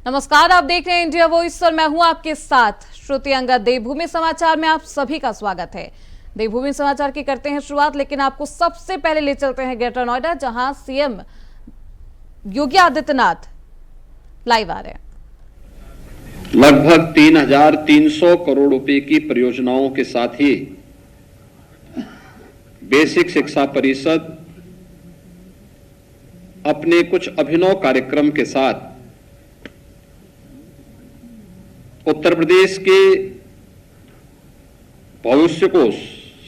नमस्कार, आप देख रहे हैं इंडिया वॉइस और मैं हूं आपके साथ श्रुति अंगद। देवभूमि समाचार में आप सभी का स्वागत है। देवभूमि समाचार की करते हैं शुरुआत, लेकिन आपको सबसे पहले ले चलते हैं ग्रेटर नोएडा, जहां सीएम योगी आदित्यनाथ लाइव आ रहे हैं। लगभग 3,300 करोड़ रुपए की परियोजनाओं के साथ ही बेसिक शिक्षा परिषद अपने कुछ अभिनव कार्यक्रम के साथ उत्तर प्रदेश के भविष्य को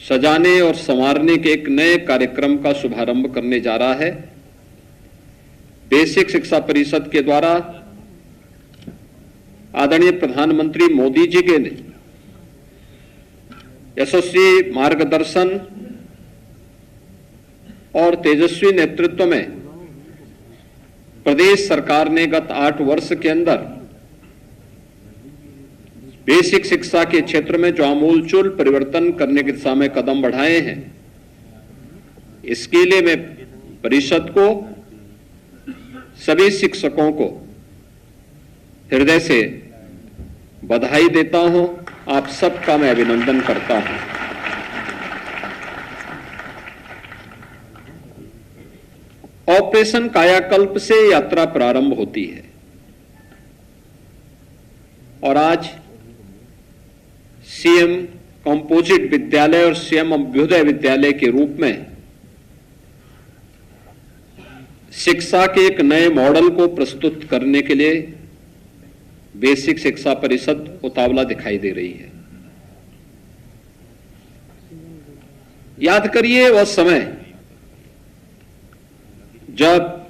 सजाने और संवारने के एक नए कार्यक्रम का शुभारंभ करने जा रहा है। बेसिक शिक्षा परिषद के द्वारा आदरणीय प्रधानमंत्री मोदी जी के यशस्वी मार्गदर्शन और तेजस्वी नेतृत्व में प्रदेश सरकार ने गत 8 वर्ष के अंदर बेसिक शिक्षा के क्षेत्र में जो आमूलचूल परिवर्तन करने की दिशा में कदम बढ़ाए हैं, इसके लिए मैं परिषद को, सभी शिक्षकों को हृदय से बधाई देता हूं। आप सबका मैं अभिनंदन करता हूं। ऑपरेशन कायाकल्प से यात्रा प्रारंभ होती है और आज सीएम कंपोजिट विद्यालय और सीएम अभ्युदय विद्यालय के रूप में शिक्षा के एक नए मॉडल को प्रस्तुत करने के लिए बेसिक शिक्षा परिषद उतावला दिखाई दे रही है। याद करिए वह समय जब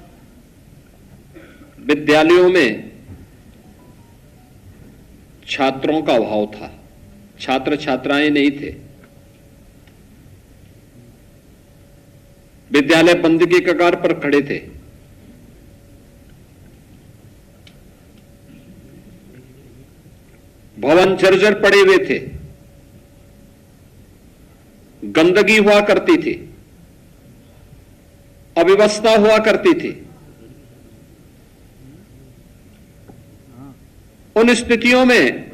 विद्यालयों में छात्रों का अभाव था, छात्र छात्राएं नहीं थे, विद्यालय बंद की कगार पर खड़े थे। भवन जर्जर पड़े हुए थे, गंदगी हुआ करती थी, अव्यवस्था हुआ करती थी। उन स्थितियों में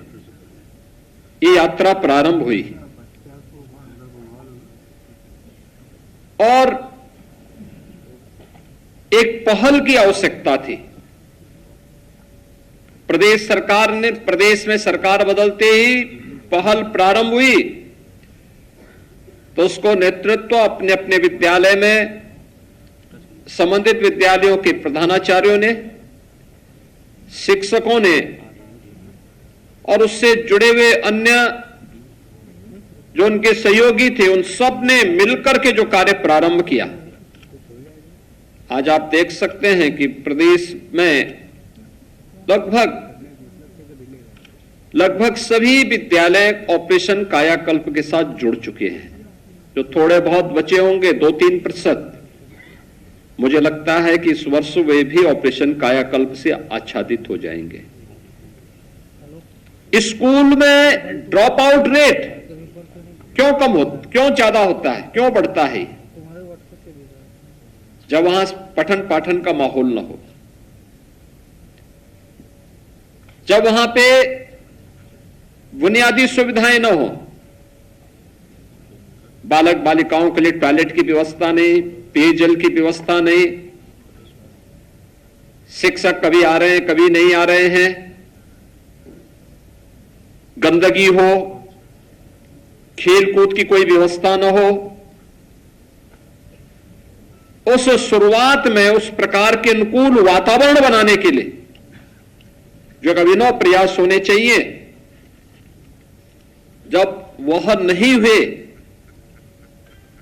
ये यात्रा प्रारंभ हुई और एक पहल की आवश्यकता थी। प्रदेश सरकार ने, प्रदेश में सरकार बदलते ही पहल प्रारंभ हुई तो उसको नेतृत्व अपने अपने विद्यालय में संबंधित विद्यालयों के प्रधानाचार्यों ने, शिक्षकों ने और उससे जुड़े हुए अन्य जो उनके सहयोगी थे, उन सब ने मिलकर के जो कार्य प्रारंभ किया। आज आप देख सकते हैं कि प्रदेश में लगभग सभी विद्यालय ऑपरेशन कायाकल्प के साथ जुड़ चुके हैं। जो थोड़े बहुत बचे होंगे 2-3%, मुझे लगता है कि इस वर्ष वे भी ऑपरेशन कायाकल्प से आच्छादित हो जाएंगे। स्कूल में ड्रॉप आउट रेट क्यों ज्यादा होता है, क्यों बढ़ता है? जब वहां पठन पाठन का माहौल न हो, जब वहां पे बुनियादी सुविधाएं न हो, बालक बालिकाओं के लिए टॉयलेट की व्यवस्था नहीं, पेयजल की व्यवस्था नहीं, शिक्षक कभी आ रहे हैं कभी नहीं आ रहे हैं, गंदगी हो, खेल कूद की कोई व्यवस्था न हो, उस शुरुआत में उस प्रकार के अनुकूल वातावरण बनाने के लिए जो अभिनव प्रयास होने चाहिए, जब वह नहीं हुए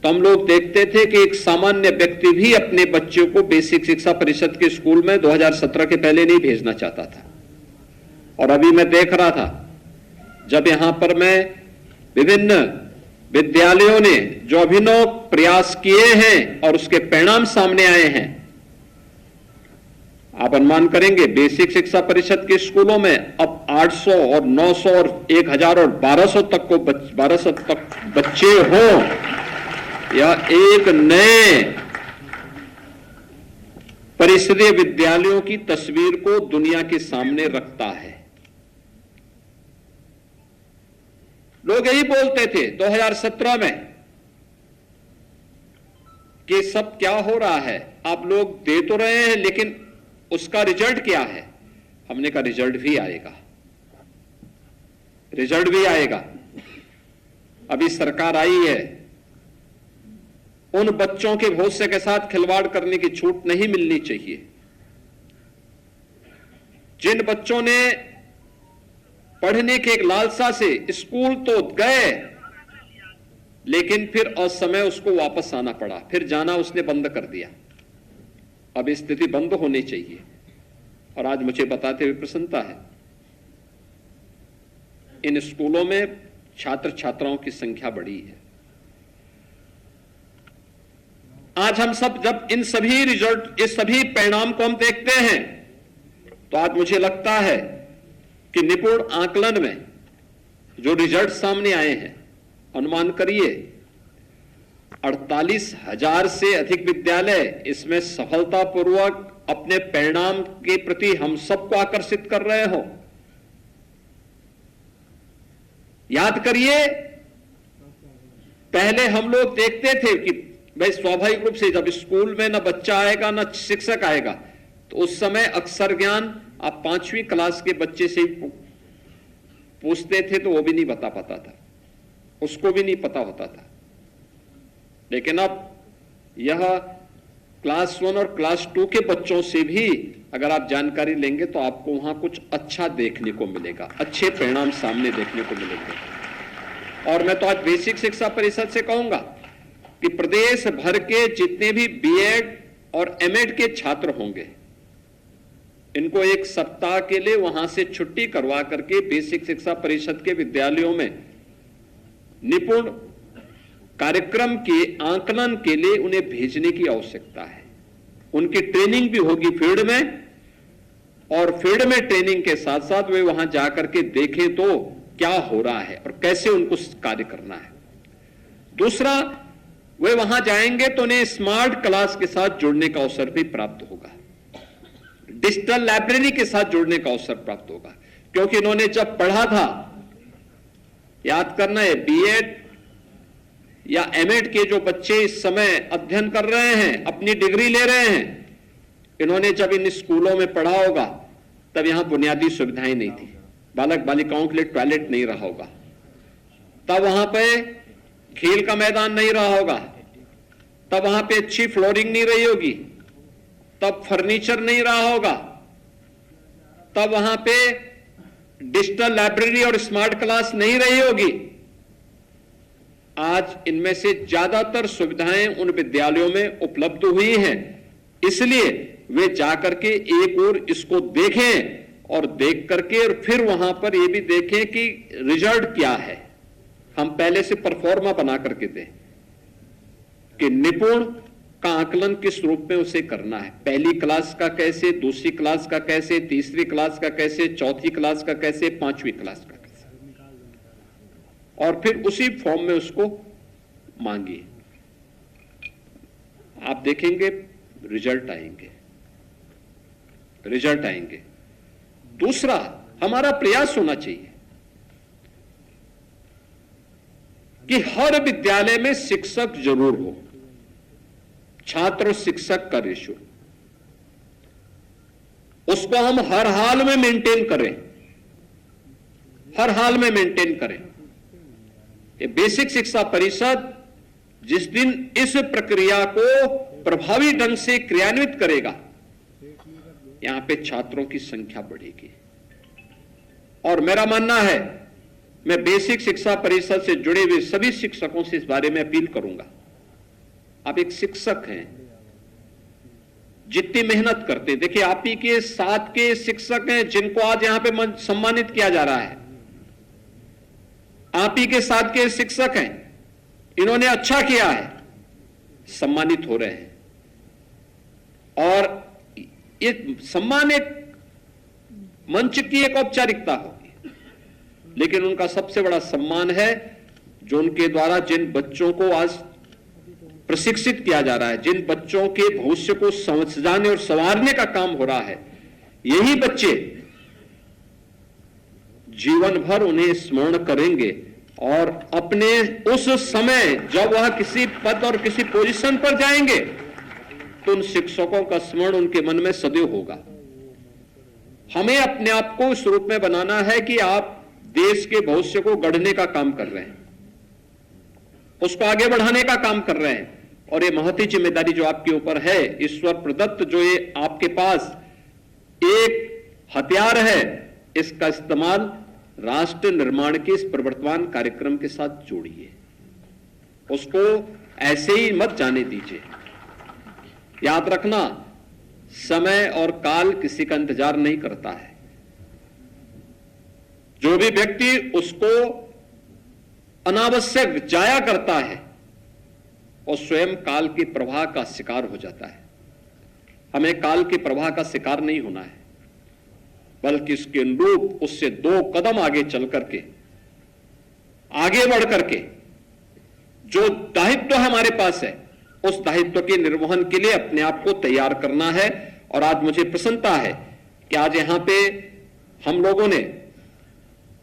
तो हम लोग देखते थे कि एक सामान्य व्यक्ति भी अपने बच्चों को बेसिक शिक्षा परिषद के स्कूल में 2017 के पहले नहीं भेजना चाहता था। और अभी मैं देख रहा था, जब यहां पर मैं विभिन्न विद्यालयों ने जो अभिनव प्रयास किए हैं और उसके परिणाम सामने आए हैं, आप अनुमान करेंगे बेसिक शिक्षा परिषद के स्कूलों में अब 800 और 900 और 1000 और 1200 तक बच्चे हों, या एक नए परिषदीय विद्यालयों की तस्वीर को दुनिया के सामने रखता है। लोग यही बोलते थे 2017 में कि सब क्या हो रहा है, आप लोग दे तो रहे हैं लेकिन उसका रिजल्ट क्या है। हमने कहा रिजल्ट भी आएगा, रिजल्ट भी आएगा। अभी सरकार आई है, उन बच्चों के भविष्य के साथ खिलवाड़ करने की छूट नहीं मिलनी चाहिए। जिन बच्चों ने पढ़ने के एक लालसा से स्कूल तो गए लेकिन फिर असमय उसको वापस आना पड़ा, फिर जाना उसने बंद कर दिया। अब स्थिति बंद होनी चाहिए। और आज मुझे बताते हुए प्रसन्नता है, इन स्कूलों में छात्र छात्राओं की संख्या बढ़ी है। आज हम सब जब इन सभी रिजल्ट, इस सभी परिणाम को हम देखते हैं तो आज मुझे लगता है कि निपुण आकलन में जो रिजल्ट सामने आए हैं, अनुमान करिए 48,000 से अधिक विद्यालय इसमें सफलतापूर्वक अपने परिणाम के प्रति हम सबको आकर्षित कर रहे हो। याद करिए, पहले हम लोग देखते थे कि भाई स्वाभाविक रूप से जब स्कूल में ना बच्चा आएगा ना शिक्षक आएगा, तो उस समय अक्षर ज्ञान आप 5वीं क्लास के बच्चे से पूछते थे तो वो भी नहीं बता पाता था, उसको भी नहीं पता होता था। लेकिन अब यह क्लास 1 और क्लास 2 के बच्चों से भी अगर आप जानकारी लेंगे तो आपको वहां कुछ अच्छा देखने को मिलेगा, अच्छे परिणाम सामने देखने को मिलेंगे। और मैं तो आज बेसिक शिक्षा परिषद से कहूंगा कि प्रदेश भर के जितने भी बीएड और एमएड के छात्र होंगे, इनको एक सप्ताह के लिए वहां से छुट्टी करवा करके बेसिक शिक्षा परिषद के विद्यालयों में निपुण कार्यक्रम के आकलन के लिए उन्हें भेजने की आवश्यकता है। उनकी ट्रेनिंग भी होगी फील्ड में, और फील्ड में ट्रेनिंग के साथ साथ वे वहां जाकर के देखें तो क्या हो रहा है और कैसे उनको कार्य करना है। दूसरा, वे वहां जाएंगे तो उन्हें स्मार्ट क्लास के साथ जुड़ने का अवसर भी प्राप्त होगा, डिजिटल लाइब्रेरी के साथ जुड़ने का अवसर प्राप्त होगा। क्योंकि इन्होंने जब पढ़ा था, याद करना है, बीएड या एमएड के जो बच्चे इस समय अध्ययन कर रहे हैं, अपनी डिग्री ले रहे हैं, इन्होंने जब इन स्कूलों में पढ़ा होगा तब यहां बुनियादी सुविधाएं नहीं थी, बालक बालिकाओं के लिए टॉयलेट नहीं रहा होगा, तब वहां पे खेल का मैदान नहीं रहा होगा, तब वहां पे अच्छी फ्लोरिंग नहीं रही होगी, तब फर्नीचर नहीं रहा होगा, तब वहां पे डिजिटल लाइब्रेरी और स्मार्ट क्लास नहीं रही होगी। आज इनमें से ज्यादातर सुविधाएं उन विद्यालयों में उपलब्ध हुई हैं, इसलिए वे जाकर के एक और इसको देखें और देख करके और फिर वहां पर ये भी देखें कि रिजल्ट क्या है। हम पहले से परफॉर्मा बना करके दें कि निपुण का आकलन किस रूप में उसे करना है, पहली क्लास का कैसे, दूसरी क्लास का कैसे, तीसरी क्लास का कैसे, चौथी क्लास का कैसे, 5वीं क्लास का कैसे, और फिर उसी फॉर्म में उसको मांगिए। आप देखेंगे रिजल्ट आएंगे, रिजल्ट आएंगे। दूसरा, हमारा प्रयास होना चाहिए कि हर विद्यालय में शिक्षक जरूर हो, छात्र शिक्षक का रेशो उसको हम हर हाल में मेंटेन करें, हर हाल में मेंटेन करें। ये बेसिक शिक्षा परिषद जिस दिन इस प्रक्रिया को प्रभावी ढंग से क्रियान्वित करेगा, यहां पे छात्रों की संख्या बढ़ेगी। और मेरा मानना है, मैं बेसिक शिक्षा परिषद से जुड़े हुए सभी शिक्षकों से इस बारे में अपील करूंगा। आप एक शिक्षक हैं, जितनी मेहनत करते हैं, देखिए आप ही के साथ के शिक्षक हैं जिनको आज यहां पे सम्मानित किया जा रहा है, आप ही के साथ के शिक्षक हैं, इन्होंने अच्छा किया है, सम्मानित हो रहे हैं। और ये सम्मान एक मंच की एक औपचारिकता होगी, लेकिन उनका सबसे बड़ा सम्मान है जो उनके द्वारा जिन बच्चों को आज प्रशिक्षित किया जा रहा है, जिन बच्चों के भविष्य को समझाने और संवारने का काम हो रहा है, यही बच्चे जीवन भर उन्हें स्मरण करेंगे और अपने उस समय जब वह किसी पद और किसी पोजीशन पर जाएंगे तो उन शिक्षकों का स्मरण उनके मन में सदैव होगा। हमें अपने आप को इस रूप में बनाना है कि आप देश के भविष्य को गढ़ने का काम कर रहे हैं, उसको आगे बढ़ाने का काम कर रहे हैं, और ये महती जिम्मेदारी जो आपके ऊपर है, ईश्वर प्रदत्त जो ये आपके पास एक हथियार है, इसका इस्तेमाल राष्ट्र निर्माण के इस प्रवर्तमान कार्यक्रम के साथ जोड़िए, उसको ऐसे ही मत जाने दीजिए। याद रखना, समय और काल किसी का इंतजार नहीं करता है। जो भी व्यक्ति उसको अनावश्यक जाया करता है और स्वयं काल के प्रवाह का शिकार हो जाता है। हमें काल के प्रवाह का शिकार नहीं होना है, बल्कि इसके अनुरूप उससे 2 कदम आगे चल करके, आगे बढ़ करके जो दायित्व हमारे पास है, उस दायित्व के निर्वहन के लिए अपने आप को तैयार करना है। और आज मुझे प्रसन्नता है कि आज यहां पे हम लोगों ने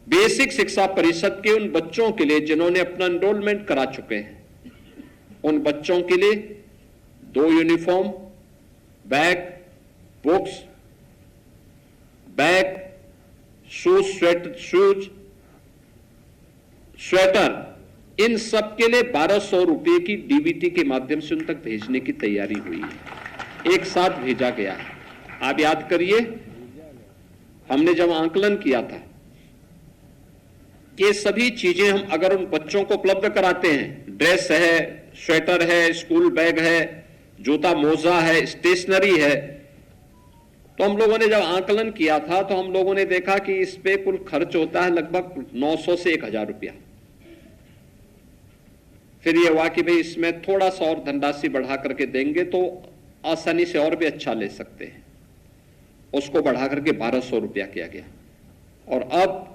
बेसिक शिक्षा परिषद के उन बच्चों के लिए जिन्होंने अपना एनरोलमेंट करा चुके हैं, उन बच्चों के लिए 2 uniform, bag, books, bag, shoes, sweater, इन सब के लिए 1200 रुपए की डीबीटी के माध्यम से उन तक भेजने की तैयारी हुई है, एक साथ भेजा गया है। आप याद करिए, हमने जब आंकलन किया था कि सभी चीजें हम अगर उन बच्चों को उपलब्ध कराते हैं, ड्रेस है, स्वेटर है, स्कूल बैग है, जूता मोजा है, स्टेशनरी है, तो हम लोगों ने जब आंकलन किया था तो हम लोगों ने देखा कि इस पे कुल खर्च होता है लगभग 900 से 1000 रुपया। फिर ये हुआ कि भाई इसमें थोड़ा सा और धनराशि बढ़ा करके देंगे तो आसानी से और भी अच्छा ले सकते हैं, उसको बढ़ा करके 1200 रुपया किया गया। और अब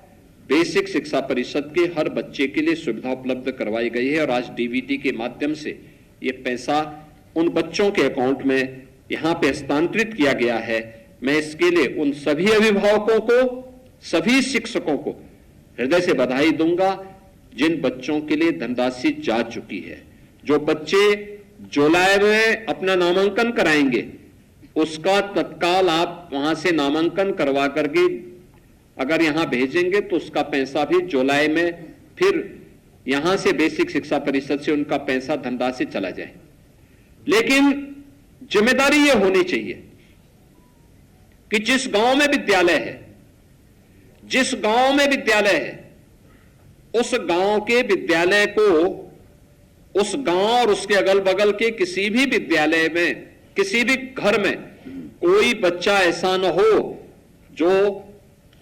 बेसिक शिक्षा परिषद के हर बच्चे के लिए सुविधा उपलब्ध करवाई गई है और आज डीबीटी के माध्यम से ये पैसा उन बच्चों के अकाउंट में यहां पे हस्तांतरित किया गया है। मैं इसके लिए उन सभी अभिभावकों को, सभी शिक्षकों को हृदय से बधाई दूंगा जिन बच्चों के लिए धनराशि जा चुकी है। जो बच्चे जुलाई में अपना नामांकन कराएंगे, उसका तत्काल आप वहां से नामांकन करवा करके अगर यहां भेजेंगे तो उसका पैसा भी जुलाई में फिर यहां से बेसिक शिक्षा परिषद से उनका पैसा धनराशि चला जाए। लेकिन जिम्मेदारी यह होनी चाहिए कि जिस गांव में विद्यालय है, जिस गांव में विद्यालय है, उस गांव के विद्यालय को, उस गांव और उसके अगल बगल के किसी भी विद्यालय में, किसी भी घर में कोई बच्चा ऐसा न हो जो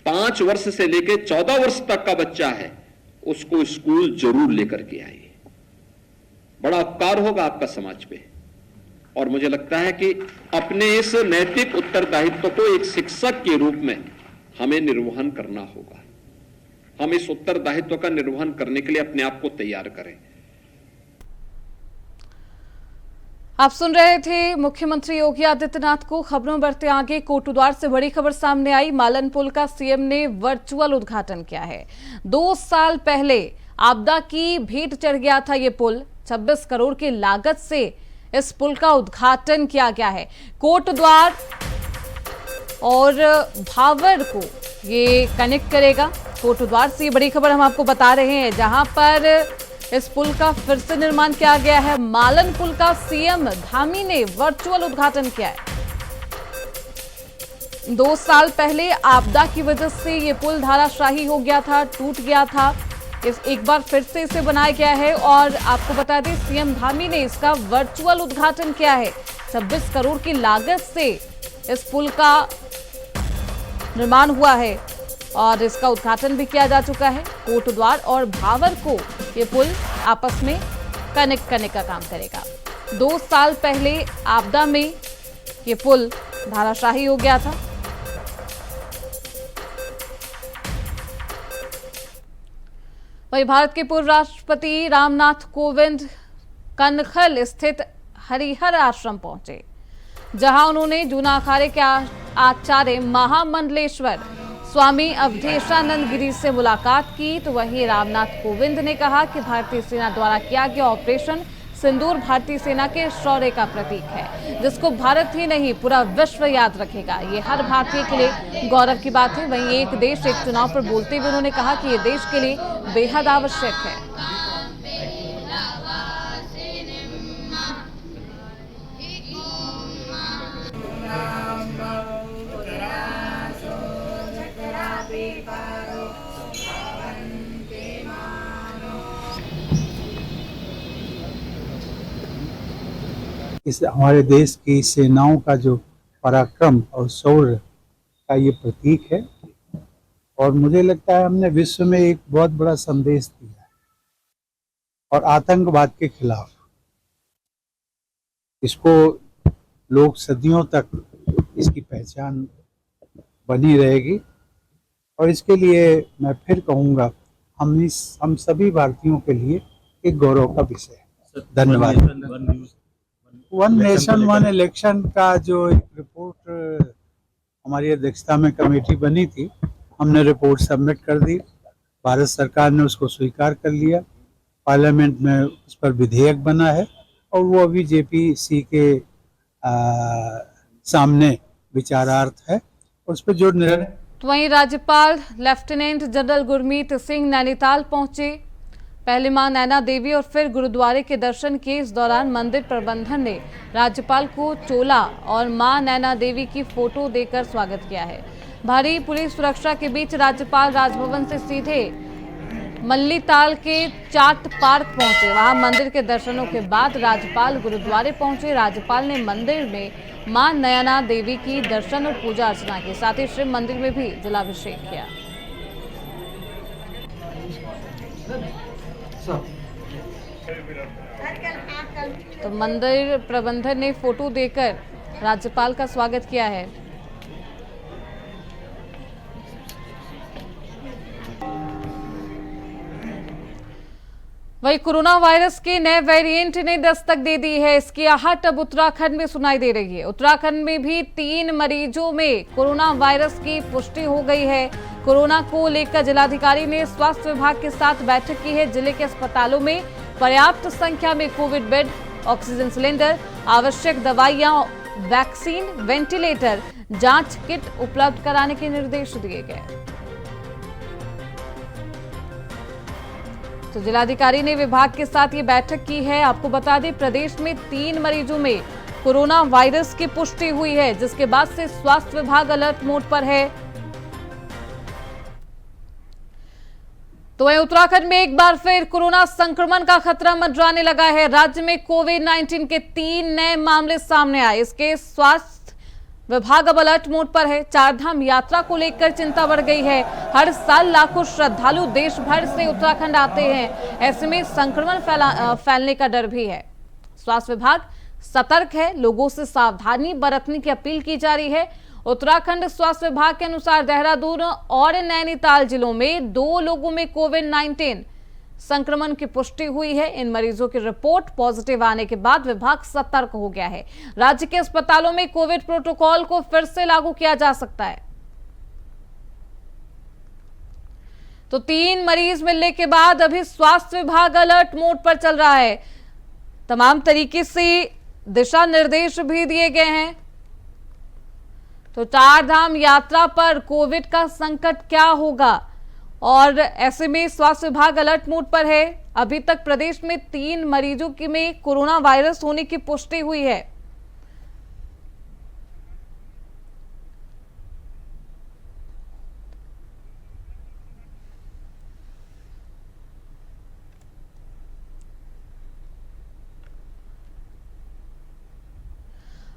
5 वर्ष से लेकर 14 वर्ष तक का बच्चा है, उसको स्कूल जरूर लेकर के आइए। बड़ा उपकार होगा आपका समाज पे। और मुझे लगता है कि अपने इस नैतिक उत्तरदायित्व को एक शिक्षक के रूप में हमें निर्वहन करना होगा। हम इस उत्तरदायित्व का निर्वहन करने के लिए अपने आप को तैयार करें। आप सुन रहे थे मुख्यमंत्री योगी आदित्यनाथ को। खबरों बढ़ते आगे, कोटद्वार से बड़ी खबर सामने आई। मालन पुल का सीएम ने वर्चुअल उद्घाटन किया है। 2 साल पहले आपदा की भेंट चढ़ गया था ये पुल। 26 करोड़ की लागत से इस पुल का उद्घाटन किया गया है। कोटद्वार और भावर को ये कनेक्ट करेगा। कोटद्वार से ये बड़ी खबर हम आपको बता रहे हैं, जहां पर इस पुल का फिर से निर्माण किया गया है। मालन पुल का सीएम धामी ने वर्चुअल उद्घाटन किया है। 2 साल पहले आपदा की वजह से ये पुल धाराशाही हो गया था, टूट गया था। एक बार फिर से इसे बनाया गया है और आपको बता दें सीएम धामी ने इसका वर्चुअल उद्घाटन किया है। 26 करोड़ की लागत से इस पुल का निर्माण हुआ है और इसका उद्घाटन भी किया जा चुका है। कोटद्वार और भावर को ये पुल आपस में कनेक्ट करने का काम करेगा। 2 साल पहले आपदा में ये पुल धाराशाही हो गया था। वहीं भारत के पूर्व राष्ट्रपति रामनाथ कोविंद कनखल स्थित हरिहर आश्रम पहुंचे, जहां उन्होंने जूना अखाड़े के आचार्य महामंडलेश्वर स्वामी अवधेशानंद गिरी से मुलाकात की। तो वहीं रामनाथ कोविंद ने कहा कि भारतीय सेना द्वारा किया गया ऑपरेशन सिंदूर भारतीय सेना के शौर्य का प्रतीक है, जिसको भारत ही नहीं पूरा विश्व याद रखेगा। ये हर भारतीय के लिए गौरव की बात है। वहीं एक देश एक चुनाव पर बोलते हुए उन्होंने कहा कि ये देश के लिए बेहद आवश्यक है। इस हमारे देश की सेनाओं का जो पराक्रम और शौर्य का ये प्रतीक है, और मुझे लगता है हमने विश्व में एक बहुत बड़ा संदेश दिया है। और आतंकवाद के खिलाफ इसको लोग सदियों तक इसकी पहचान बनी रहेगी, और इसके लिए मैं फिर कहूँगा हम सभी भारतीयों के लिए एक गौरव का विषय है। धन्यवाद। वन नेशन वन इलेक्शन का जो एक रिपोर्ट हमारी अध्यक्षता में कमेटी बनी थी, हमने रिपोर्ट सबमिट कर दी। भारत सरकार ने उसको स्वीकार कर लिया, पार्लियामेंट में उस पर विधेयक बना है और वो अभी जेपीसी के सामने विचारार्थ है। उस पर जो निर्णय। वहीं राज्यपाल लेफ्टिनेंट जनरल गुरमीत सिंह नैनीताल पहुंचे। पहले मां नैना देवी और फिर गुरुद्वारे के दर्शन किए। इस दौरान मंदिर प्रबंधन ने राज्यपाल को चोला और मां नैना देवी की फोटो देकर स्वागत किया है। भारी पुलिस सुरक्षा के बीच राज्यपाल राजभवन से सीधे मल्लीताल के चाट पार्क पहुंचे। वहां मंदिर के दर्शनों के बाद राज्यपाल गुरुद्वारे पहुंचे। राज्यपाल ने मंदिर में मां नैना देवी की दर्शन और पूजा अर्चना की, साथ ही शिव मंदिर में भी जलाभिषेक किया। तो मंदिर प्रबंधन ने फोटो देकर राज्यपाल का स्वागत किया है। वही कोरोना वायरस के नए वेरिएंट ने दस्तक दे दी है। इसकी आहट अब उत्तराखंड में सुनाई दे रही है। उत्तराखंड में भी 3 मरीजों में कोरोना वायरस की पुष्टि हो गई है। कोरोना को लेकर जिलाधिकारी ने स्वास्थ्य विभाग के साथ बैठक की है। जिले के अस्पतालों में पर्याप्त संख्या में कोविड बेड, ऑक्सीजन सिलेंडर, आवश्यक दवाइयां, वैक्सीन, वेंटिलेटर, जांच किट उपलब्ध कराने के निर्देश दिए गए। तो जिलाधिकारी ने विभाग के साथ ये बैठक की है। आपको बता दें, प्रदेश में 3 मरीजों में कोरोना वायरस की पुष्टि हुई है, जिसके बाद से स्वास्थ्य विभाग अलर्ट मोड पर है। तो वहीं उत्तराखंड में एक बार फिर कोरोना संक्रमण का खतरा मंडराने लगा है। राज्य में कोविड-19 के 3 नए मामले सामने आए। इसके स्वास्थ्य विभाग अब अलर्ट मोड पर है। चारधाम यात्रा को लेकर चिंता बढ़ गई है। हर साल लाखों श्रद्धालु देश भर से उत्तराखंड आते हैं। ऐसे में संक्रमण फैलने का डर भी है। स्वास्थ्य विभाग सतर्क है, लोगों से सावधानी बरतने की अपील की जा रही है। उत्तराखंड स्वास्थ्य विभाग के अनुसार देहरादून और नैनीताल जिलों में 2 लोगों में कोविड-19 संक्रमण की पुष्टि हुई है। इन मरीजों की रिपोर्ट पॉजिटिव आने के बाद विभाग सतर्क हो गया है। राज्य के अस्पतालों में कोविड प्रोटोकॉल को फिर से लागू किया जा सकता है। तो 3 मरीज मिलने के बाद अभी स्वास्थ्य विभाग अलर्ट मोड पर चल रहा है। तमाम तरीके से दिशा निर्देश भी दिए गए हैं। तो चारधाम यात्रा पर कोविड का संकट क्या होगा, और ऐसे में स्वास्थ्य विभाग अलर्ट मोड पर है। अभी तक प्रदेश में 3 मरीजों की में कोरोना वायरस होने की पुष्टि हुई है।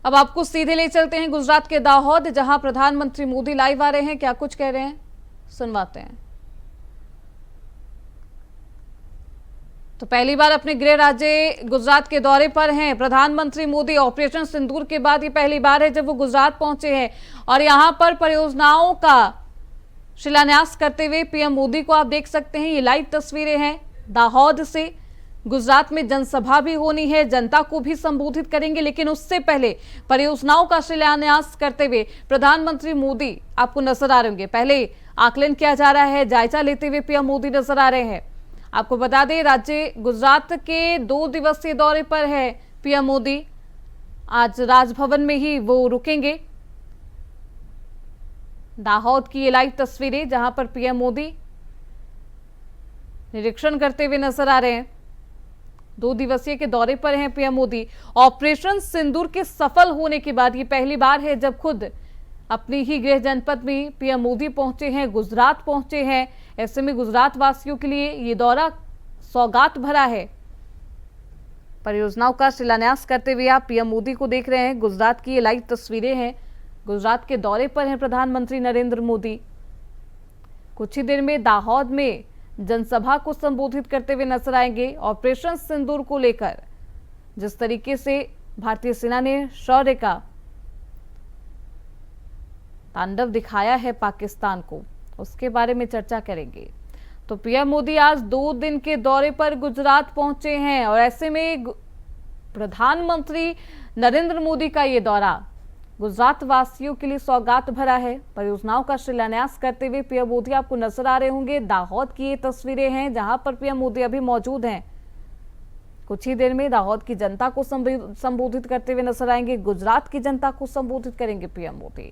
अब आपको सीधे ले चलते हैं गुजरात के दाहोद, जहां प्रधानमंत्री मोदी लाइव आ रहे हैं। क्या कुछ कह रहे हैं, सुनवाते हैं। तो पहली बार अपने गृह राज्य गुजरात के दौरे पर हैं प्रधानमंत्री मोदी। ऑपरेशन सिंदूर के बाद ये पहली बार है जब वो गुजरात पहुंचे हैं, और यहां पर परियोजनाओं का शिलान्यास करते हुए पीएम मोदी को आप देख सकते हैं। ये लाइव तस्वीरें हैं दाहोद से, गुजरात में जनसभा भी होनी है, जनता को भी संबोधित करेंगे, लेकिन उससे पहले परियोजनाओं का शिलान्यास करते हुए प्रधानमंत्री मोदी आपको नजर आ रहे होंगे। पहले आकलन किया जा रहा है, जायजा लेते हुए पीएम मोदी नजर आ रहे हैं। आपको बता दें, राज्य गुजरात के 2 दिवसीय दौरे पर है पीएम मोदी। आज राजभवन में ही वो रुकेंगे। दाहोद की ये लाइव तस्वीरें, जहां पर पीएम मोदी निरीक्षण करते हुए नजर आ रहे हैं। 2 दिवसीय के दौरे पर हैं पीएम मोदी। ऑपरेशन सिंदूर के सफल होने के बाद ये पहली बार है जब खुद अपनी ही गृह जनपद में पीएम मोदी पहुंचे हैं, गुजरात पहुंचे हैं। ऐसे में गुजरात वासियों के लिए ये दौरा सौगात भरा है। परियोजनाओं का शिलान्यास करते हुए आप पीएम मोदी को देख रहे हैं। गुजरात की ये लाइव तस्वीरें हैं। गुजरात के दौरे पर हैं प्रधानमंत्री नरेंद्र मोदी। कुछ ही देर में दाहोद में जनसभा को संबोधित करते हुए नजर आएंगे। ऑपरेशन सिंदूर को लेकर जिस तरीके से भारतीय सेना ने शौर्य का तांडव दिखाया है पाकिस्तान को, उसके बारे में चर्चा करेंगे। तो पीएम मोदी आज 2 दिन के दौरे पर गुजरात पहुंचे हैं और ऐसे में प्रधानमंत्री नरेंद्र मोदी का ये दौरा गुजरात वासियों के लिए सौगात भरा है। परियोजनाओं का शिलान्यास करते हुए पीएम मोदी आपको नजर आ रहे होंगे। दाहोद की ये तस्वीरें हैं जहां पर पीएम मोदी अभी मौजूद हैं। कुछ ही देर में दाहोद की जनता को संबोधित करते हुए नजर आएंगे। गुजरात की जनता को संबोधित करेंगे पीएम मोदी।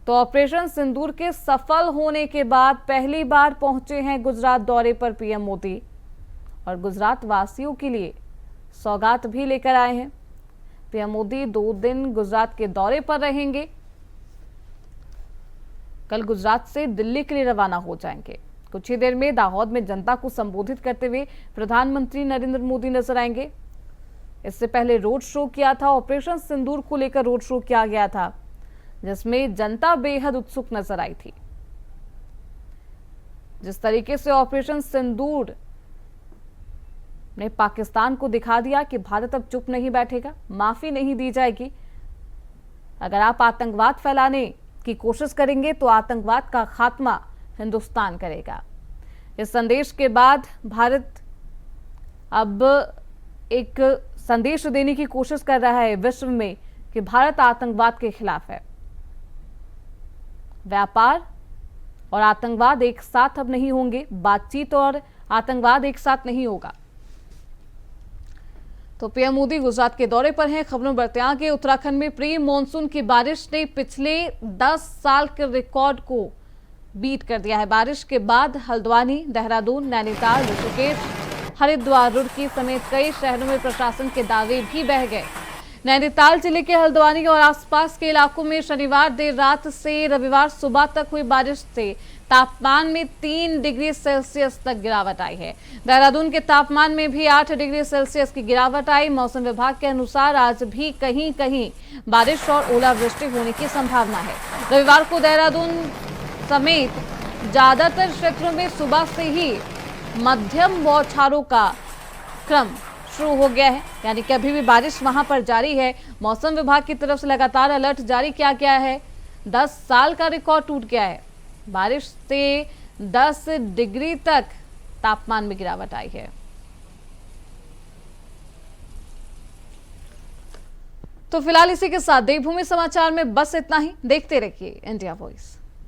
तो ऑपरेशन सिंदूर के सफल होने के बाद पहली बार पहुंचे हैं गुजरात दौरे पर पीएम मोदी और गुजरात वासियों के लिए सौगात भी लेकर आए हैं। पीएम मोदी 2 दिन गुजरात के दौरे पर रहेंगे। कल गुजरात से दिल्ली के लिए रवाना हो जाएंगे। कुछ ही देर में दाहोद में जनता को संबोधित करते हुए प्रधानमंत्री नरेंद्र मोदी नजर आएंगे। इससे पहले रोड शो किया था। ऑपरेशन सिंदूर को लेकर रोड शो किया गया था जिसमें जनता बेहद उत्सुक नजर आई थी। जिस तरीके से ऑपरेशन सिंदूर ने पाकिस्तान को दिखा दिया कि भारत अब चुप नहीं बैठेगा, माफी नहीं दी जाएगी। अगर आप आतंकवाद फैलाने की कोशिश करेंगे तो आतंकवाद का खात्मा हिंदुस्तान करेगा। इस संदेश के बाद भारत अब एक संदेश देने की कोशिश कर रहा है विश्व में कि भारत आतंकवाद के खिलाफ है। व्यापार और आतंकवाद एक साथ अब नहीं होंगे, बातचीत और आतंकवाद एक साथ नहीं होगा। तो पीएम मोदी गुजरात के दौरे पर हैं। खबरों बढ़ते आगे। उत्तराखंड में प्री मॉनसून की बारिश ने पिछले 10 साल के रिकॉर्ड को बीट कर दिया है। बारिश के बाद हल्द्वानी, देहरादून, नैनीताल, ऋषिकेश, हरिद्वार, रुड़की समेत कई शहरों में प्रशासन के दावे भी बह गए। नैनीताल जिले के हल्द्वानी और आसपास के इलाकों में शनिवार देर रात से रविवार सुबह तक हुई बारिश से तापमान में 3 डिग्री सेल्सियस तक गिरावट आई है। देहरादून के तापमान में भी 8 डिग्री सेल्सियस की गिरावट आई। मौसम विभाग के अनुसार आज भी कहीं कहीं बारिश और ओलावृष्टि होने की संभावना है। रविवार को देहरादून समेत ज्यादातर क्षेत्रों में सुबह से ही मध्यम बौछारों का क्रम शुरू हो गया है, यानी कि अभी भी बारिश वहां पर जारी है। मौसम विभाग की तरफ से लगातार अलर्ट जारी किया गया है। 10 साल का रिकॉर्ड टूट गया है। बारिश से 10 डिग्री तक तापमान में गिरावट आई है। तो फिलहाल इसी के साथ देवभूमि समाचार में बस इतना ही। देखते रहिए इंडिया वॉइस।